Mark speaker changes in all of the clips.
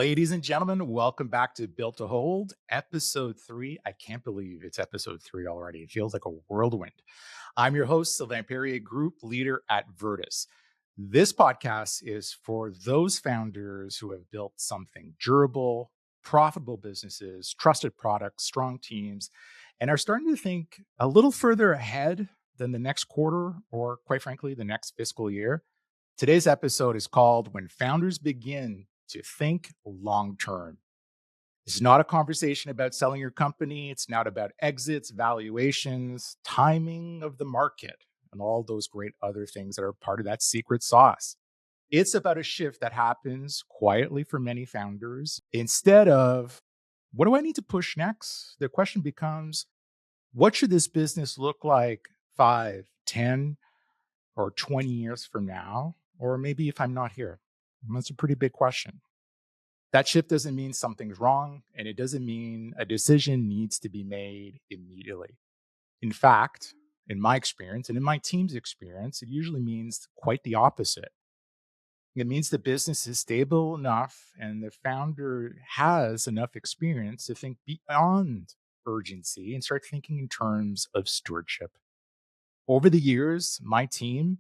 Speaker 1: Ladies and gentlemen, welcome back to Built to Hold, episode 3. I can't believe it's episode 3 already. It feels like a whirlwind. I'm your host, Sylvain Perrier, group leader at Vertus. This podcast is for those founders who have built something durable, profitable businesses, trusted products, strong teams, and are starting to think a little further ahead than the next quarter or, quite frankly, the next fiscal year. Today's episode is called When Founders Begin to Think Long Term. It's not a conversation about selling your company. It's not about exits, valuations, timing of the market, and all those great other things that are part of that secret sauce. It's about a shift that happens quietly for many founders. Instead of, what do I need to push next? The question becomes, what should this business look like 5, 10, or 20 years from now? Or maybe if I'm not here? That's a pretty big question. That shift doesn't mean something's wrong, and it doesn't mean a decision needs to be made immediately. In fact, in my experience and in my team's experience, it usually means quite the opposite. It means the business is stable enough and the founder has enough experience to think beyond urgency and start thinking in terms of stewardship. Over the years, my team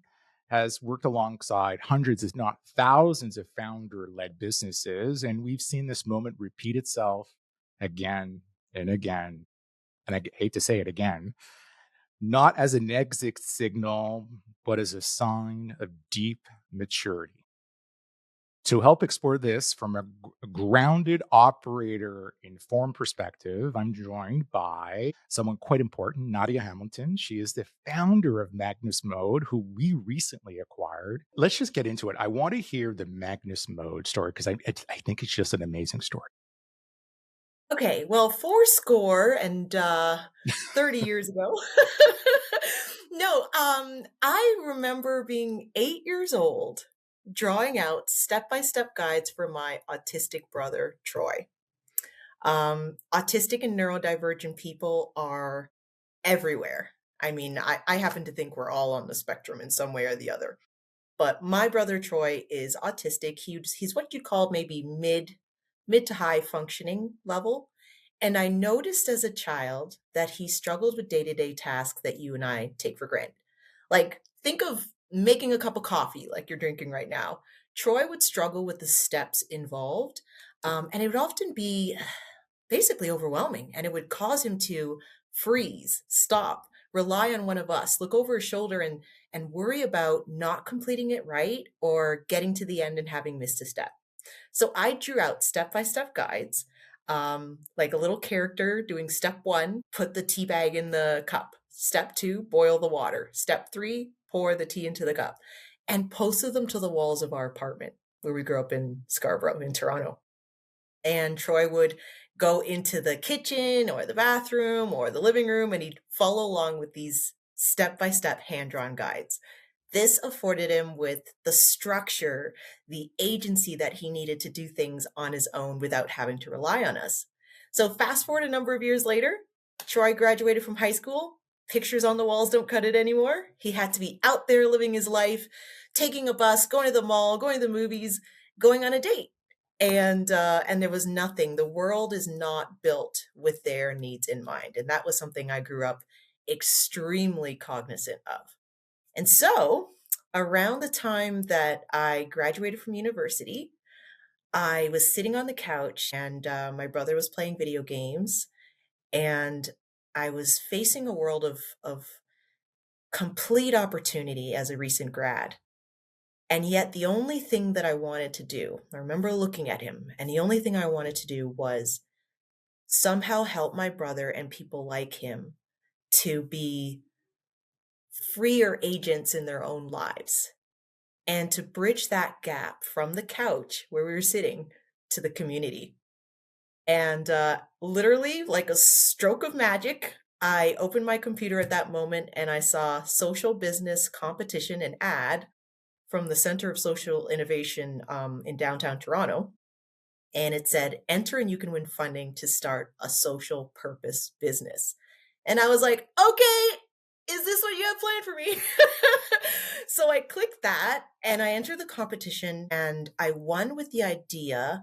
Speaker 1: has worked alongside hundreds, if not thousands, of founder-led businesses, and we've seen this moment repeat itself again and again. And I hate to say it again, not as an exit signal, but as a sign of deep maturity. To help explore this from a grounded operator informed perspective, I'm joined by someone quite important, Nadia Hamilton. She is the founder of Magnusmode, who we recently acquired. Let's just get into it. I want to hear the Magnusmode story because I think it's just an amazing story.
Speaker 2: Okay, well, 30 years ago. I remember being 8 years old, drawing out step-by-step guides for my autistic brother, Troy. Autistic and neurodivergent people are everywhere. I mean, I happen to think we're all on the spectrum in some way or the other. But my brother, Troy, is autistic. He's what you'd call maybe mid to high functioning level. And I noticed as a child that he struggled with day-to-day tasks that you and I take for granted. Like, think of making a cup of coffee like you're drinking right now. Troy would struggle with the steps involved, and it would often be basically overwhelming, and it would cause him to freeze, stop, rely on one of us, look over his shoulder and worry about not completing it right or getting to the end and having missed a step. So I drew out step-by-step guides, like a little character doing step 1, put the tea bag in the cup. Step 2, boil the water. Step 3, pour the tea into the cup. And posted them to the walls of our apartment where we grew up in Scarborough, in Toronto. And Troy would go into the kitchen or the bathroom or the living room, and he'd follow along with these step-by-step hand-drawn guides. This afforded him with the structure, the agency that he needed to do things on his own without having to rely on us. So fast forward a number of years later, Troy graduated from high school. Pictures on the walls don't cut it anymore. He had to be out there living his life, taking a bus, going to the mall, going to the movies, going on a date. And there was nothing. The world is not built with their needs in mind. And that was something I grew up extremely cognizant of. And so around the time that I graduated from university, I was sitting on the couch and my brother was playing video games, and I was facing a world of complete opportunity as a recent grad. And yet the only thing that I wanted to do, I remember looking at him, and the only thing I wanted to do was somehow help my brother and people like him to be freer agents in their own lives, and to bridge that gap from the couch where we were sitting to the community. And literally, like a stroke of magic, I opened my computer at that moment and I saw social business competition and ad from the Center of Social Innovation in downtown Toronto. And it said, enter and you can win funding to start a social purpose business. And I was like, okay, is this what you have planned for me? So I clicked that and I entered the competition and I won with the idea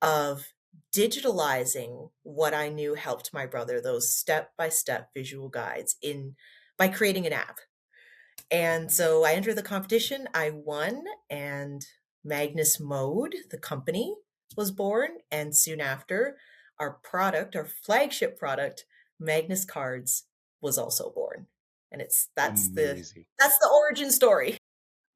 Speaker 2: of digitalizing what I knew helped my brother, those step-by-step visual guides in by creating an app. And so I entered the competition, I won, and Magnusmode, the company, was born, and soon after, our product, our flagship product, MagnusCards, was also born. And it's
Speaker 1: Amazing.
Speaker 2: that's the origin story.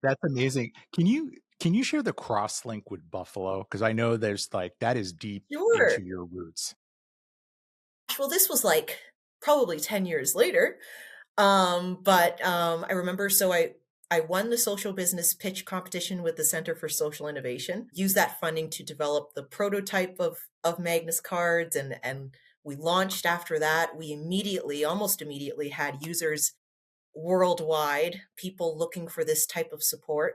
Speaker 1: That's amazing. Can you share the cross link with Buffalo? Because I know there's like that is deep
Speaker 2: Sure.
Speaker 1: into your roots.
Speaker 2: Well, this was like probably 10 years later. But I remember I won the social business pitch competition with the Center for Social Innovation. Used that funding to develop the prototype of Magnus cards, and we launched after that. We immediately, almost immediately, had users worldwide, people looking for this type of support.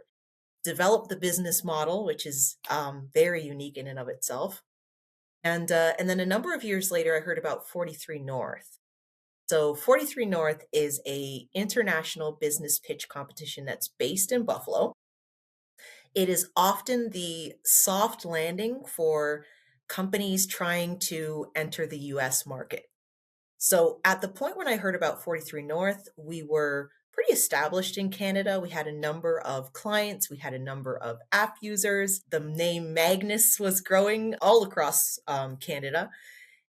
Speaker 2: Developed the business model, which is very unique in and of itself. And then a number of years later, I heard about 43 North. So 43 North is a international business pitch competition that's based in Buffalo. It is often the soft landing for companies trying to enter the US market. So at the point when I heard about 43 North, we were pretty established in Canada. We had a number of clients, we had a number of app users. The name Magnus was growing all across Canada.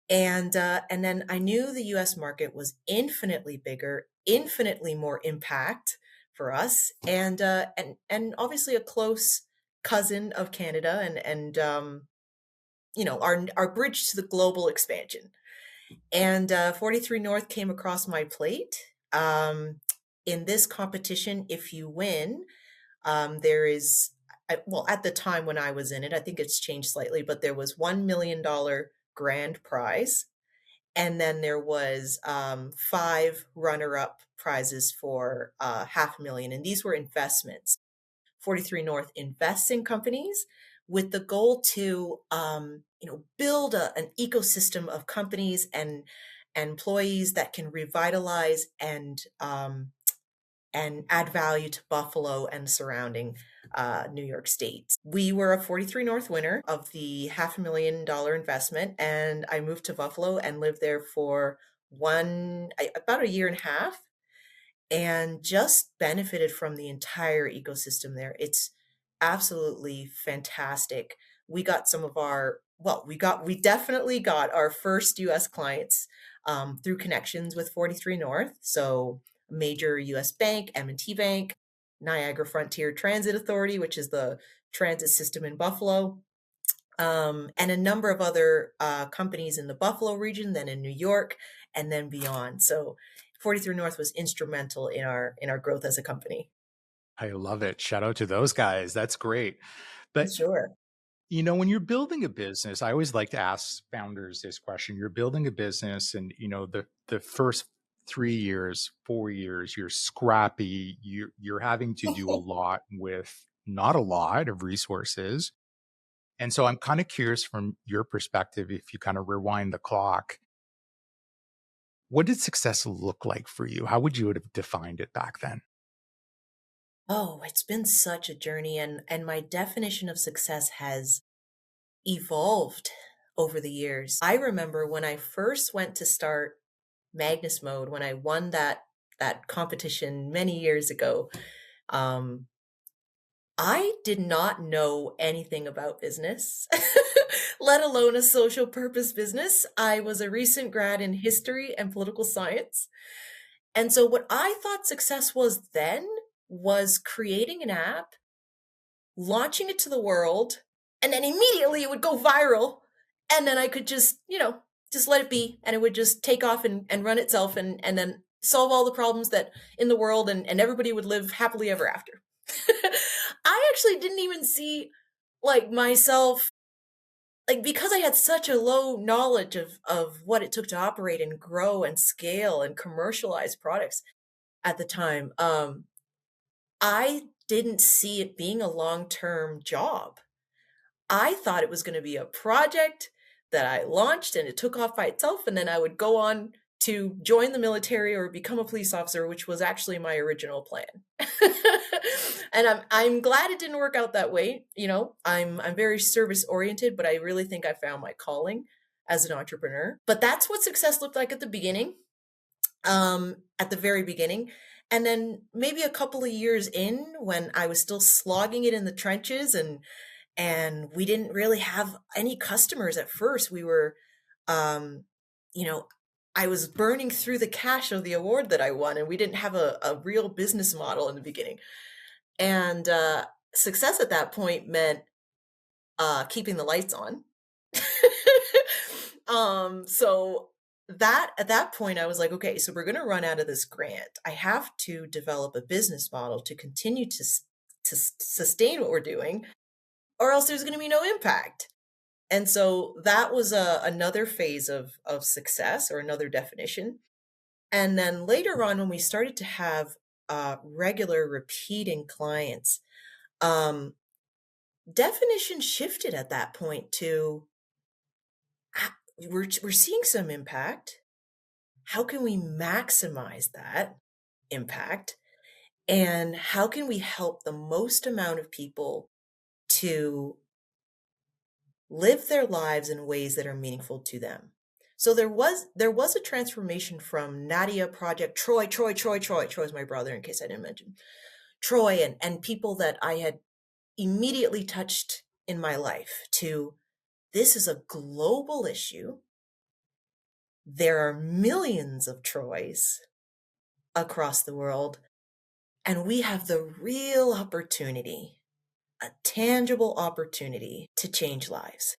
Speaker 2: And then I knew the US market was infinitely bigger, infinitely more impact for us, and obviously a close cousin of Canada, and our bridge to the global expansion. And 43 North came across my plate. In this competition, if you win, there is, well, at the time when I was in it, I think it's changed slightly, but there was $1 million grand prize. And then there was 5 runner-up prizes for 500,000, and these were investments. 43 North invests in companies with the goal to build an ecosystem of companies and employees that can revitalize and add value to Buffalo and surrounding New York State. We were a 43 North winner of the $500,000 investment, and I moved to Buffalo and lived there for about a year and a half, and just benefited from the entire ecosystem there. It's absolutely fantastic. We got some of our, well, we definitely got our first US clients through connections with 43 North. So major US bank, M&T Bank, Niagara Frontier Transit Authority, which is the transit system in Buffalo, and a number of other companies in the Buffalo region, then in New York, and then beyond. So 43 North was instrumental in our growth as a company.
Speaker 1: I love it. Shout out to those guys. That's great. But
Speaker 2: Sure.
Speaker 1: when you're building a business, I always like to ask founders this question. You're building a business and the first 3 years, 4 years, you're scrappy, you're having to do a lot with not a lot of resources. And so I'm kind of curious from your perspective, if you kind of rewind the clock, what did success look like for you? How would you have defined it back then?
Speaker 2: Oh, it's been such a journey, and my definition of success has evolved over the years. I remember when I first went to start Magnusmode, when I won that competition many years ago. Um, I did not know anything about business, let alone a social purpose business. I was a recent grad in history and political science. And so what I thought success was then was creating an app, launching it to the world, and then immediately it would go viral. And then I could just let it be, and it would just take off and run itself, and then solve all the problems that in the world, and everybody would live happily ever after. I actually didn't even see like myself, like, because I had such a low knowledge of what it took to operate and grow and scale and commercialize products at the time. I didn't see it being a long-term job. I thought it was going to be a project that I launched and it took off by itself, and then I would go on to join the military or become a police officer, which was actually my original plan. And I'm glad it didn't work out that way. You know, I'm very service oriented, but I really think I found my calling as an entrepreneur. But that's what success looked like at the beginning, at the very beginning. And then maybe a couple of years in, when I was still slogging it in the trenches, and we didn't really have any customers at first. We were, you know, I was burning through the cash of the award that I won, and we didn't have a real business model in the beginning. And success at that point meant keeping the lights on. So that at that point, I was like, okay, so we're going to run out of this grant. I have to develop a business model to continue to sustain what we're doing, or else there's going to be no impact. And so that was another phase of success, or another definition. And then later on, when we started to have regular repeating clients, um, definition shifted at that point to we're seeing some impact. How can we maximize that impact? And how can we help the most amount of people to live their lives in ways that are meaningful to them? So there was a transformation from Nadia Project, Troy is my brother, in case I didn't mention. Troy and people that I had immediately touched in my life, to this is a global issue. There are millions of Troys across the world, and we have the real opportunity, a tangible opportunity to change lives.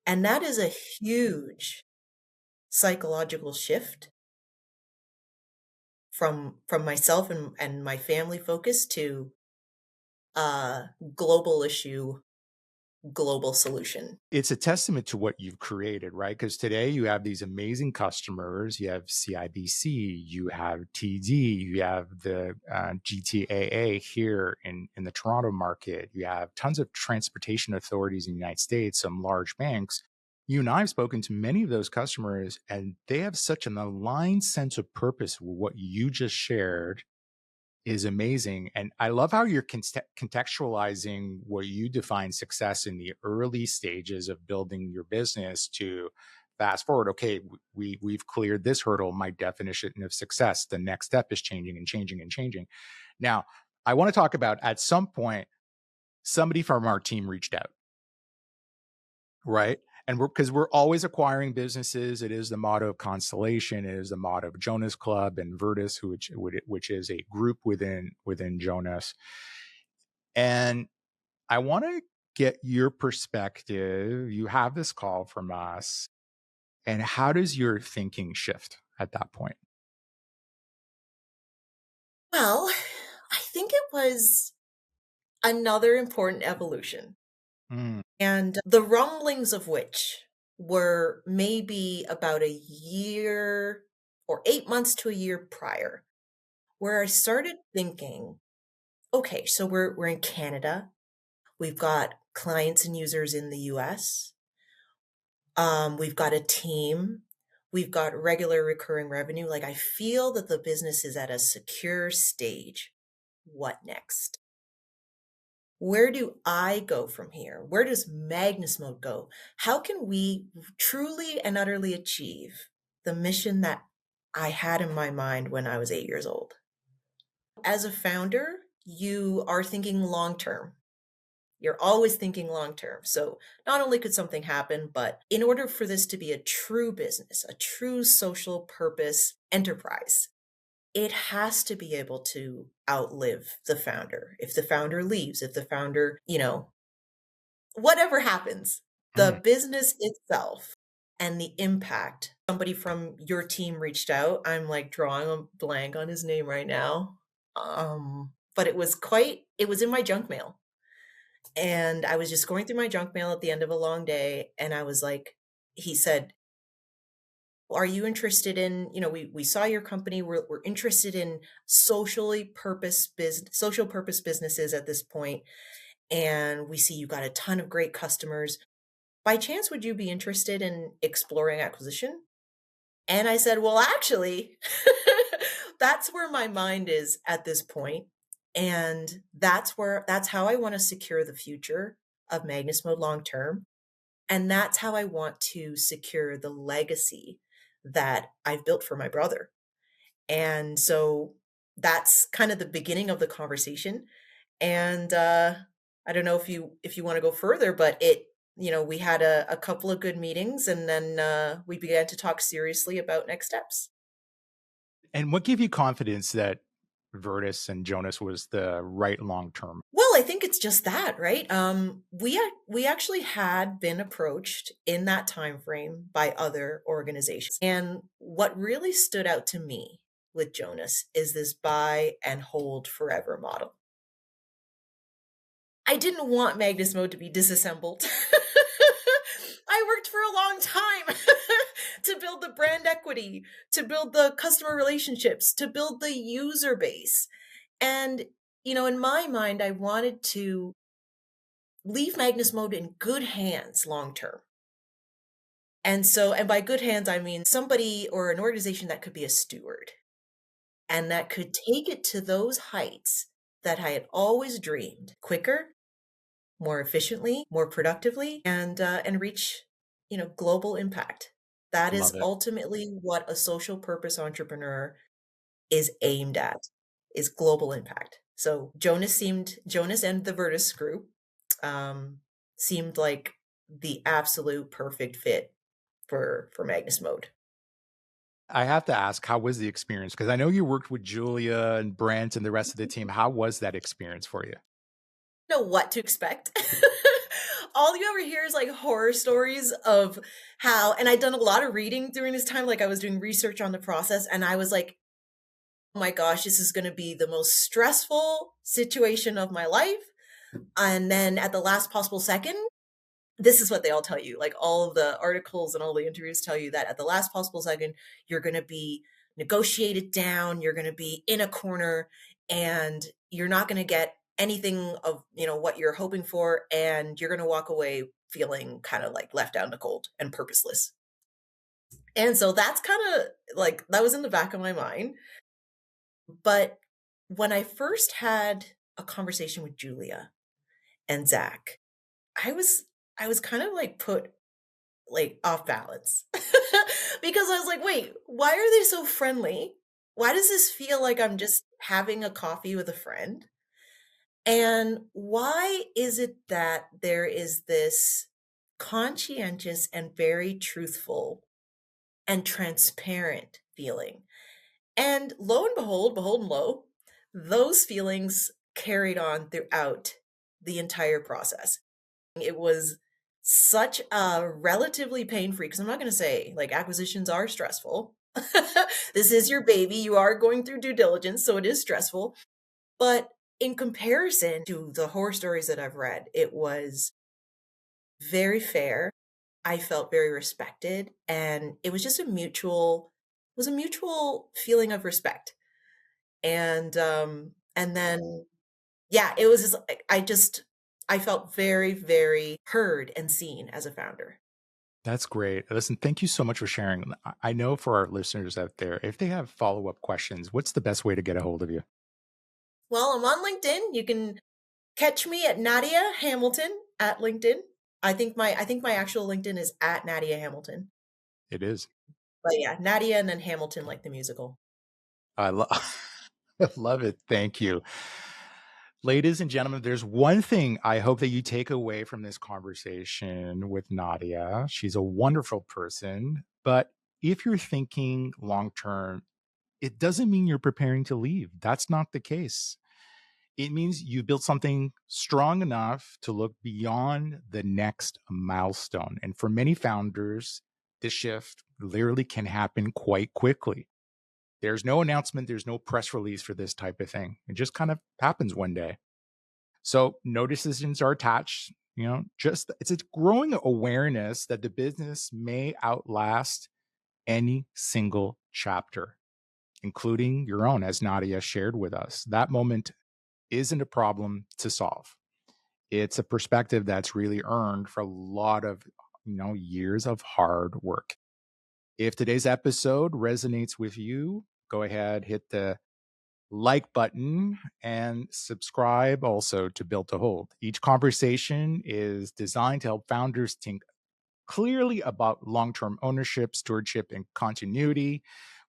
Speaker 2: And that is a huge psychological shift from myself and my family focus to global issue, global solution.
Speaker 1: It's a testament to what you've created, right? Because today you have these amazing customers. You have CIBC, you have TD, you have the GTAA here in the Toronto market. You have tons of transportation authorities in the United States, some large banks. You and I have spoken to many of those customers, and they have such an aligned sense of purpose with what you just shared is amazing. And I love how you're contextualizing what you define success in the early stages of building your business to fast forward. Okay, we've cleared this hurdle. My definition of success, the next step is changing and changing and changing. Now, I want to talk about, at some point, somebody from our team reached out, right? And we're always acquiring businesses. It is the motto of Constellation. It is the motto of Jonas Club and Vertus, which is a group within Jonas. And I want to get your perspective. You have this call from us, and how does your thinking shift at that point?
Speaker 2: Well, I think it was another important evolution,
Speaker 1: Mm,
Speaker 2: and the rumblings of which were maybe about a year or 8 months to a year prior, where I started thinking, okay, so we're in Canada. We've got clients and users in the US. We've got a team. We've got regular recurring revenue. Like, I feel that the business is at a secure stage. What next? Where do I go from here? Where does Magnusmode go? How can we truly and utterly achieve the mission that I had in my mind when I was 8 years old? As a founder, you are thinking long term. You're always thinking long term. So not only could something happen, but in order for this to be a true business, a true social purpose enterprise, it has to be able to outlive the founder. If the founder leaves, if the founder, whatever happens, the
Speaker 1: mm.
Speaker 2: business itself and the impact. Somebody from your team reached out. I'm like drawing a blank on his name right now. But it was in my junk mail. And I was just going through my junk mail at the end of a long day, and I was like, he said, are you interested in, we saw your company, we're interested in social purpose businesses at this point, and we see you got a ton of great customers. By chance, would you be interested in exploring acquisition? And I said, "Well, actually, that's where my mind is at this point, and that's how I wanna secure the future of Magnus Mode long term, and that's how I want to secure the legacy that I've built for my brother." And so that's kind of the beginning of the conversation, and, I don't know if you wanna go further, but we had a couple of good meetings, and then, we began to talk seriously about next steps.
Speaker 1: And what gave you confidence that Vertus and Jonas was the right long term?
Speaker 2: Well, I think it's just that, right? We actually had been approached in that time frame by other organizations, and what really stood out to me with Jonas is this buy and hold forever model. I didn't want Magnus Mode to be disassembled. I worked for a long time to build the brand equity, to build the customer relationships, to build the user base. And, in my mind, I wanted to leave Magnus Mode in good hands long term. And by good hands, I mean somebody or an organization that could be a steward and that could take it to those heights that I had always dreamed quicker, more efficiently, more productively, and reach, global impact. That is
Speaker 1: Love it.
Speaker 2: ultimately what a social purpose entrepreneur is aimed at, is global impact. So Jonas and the Vertus group um, seemed like the absolute perfect fit for Magnus Mode.
Speaker 1: I have to ask, how was the experience? Because I know you worked with Julia and Brent and the rest of the team. How was that experience for you?
Speaker 2: Know what to expect. All you ever hear is like horror stories of how, and I'd done a lot of reading during this time, like I was doing research on the process, and I was like, oh my gosh, this is going to be the most stressful situation of my life. And then at the last possible second, this is what they all tell you. Like all of the articles and all the interviews tell you that at the last possible second, you're going to be negotiated down, you're going to be in a corner, and you're not going to get anything of, what you're hoping for, and you're going to walk away feeling kind of like left out in the cold and purposeless. And so that's kind of like that was in the back of my mind. But when I first had a conversation with Julia and Zach, I was I was kind of like put like off balance because I was like, wait, why are they so friendly? Why does this feel like I'm just having a coffee with a friend? And why is it that there is this conscientious and very truthful and transparent feeling? And lo and behold and lo, those feelings carried on throughout the entire process. It was such a relatively pain-free, because I'm not gonna say, like, acquisitions are stressful. This is your baby, you are going through due diligence, so it is stressful, but in comparison to the horror stories that I've read, it was very fair. I felt very respected, and it was just a mutual feeling of respect. And then yeah, it was just like I felt very, very heard and seen as a founder.
Speaker 1: That's great. Listen, thank you so much for sharing. I know for our listeners out there, if they have follow up questions, what's the best way to get a hold of you?
Speaker 2: Well, I'm on LinkedIn. You can catch me at Nadia Hamilton at LinkedIn. I think my actual LinkedIn is at Nadia Hamilton.
Speaker 1: It is.
Speaker 2: But yeah, Nadia and then Hamilton like the musical.
Speaker 1: I love I love it. Thank you. Ladies and gentlemen, there's one thing I hope that you take away from this conversation with Nadia. She's a wonderful person, but if you're thinking long term, it doesn't mean you're preparing to leave. That's not the case. It means you built something strong enough to look beyond the next milestone. And for many founders, this shift literally can happen quite quickly. There's no announcement, there's no press release for this type of thing. It just kind of happens one day. So no decisions are attached. Just it's a growing awareness that the business may outlast any single chapter, including your own, as Nadia shared with us. That moment isn't a problem to solve. It's a perspective that's really earned for a lot of years of hard work. If today's episode resonates with you, go ahead, hit the like button and subscribe also to Built to Hold. Each conversation is designed to help founders think clearly about long-term ownership, stewardship, and continuity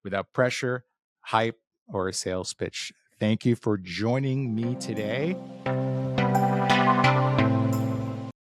Speaker 1: without pressure, hype, or a sales pitch. Thank you for joining me today.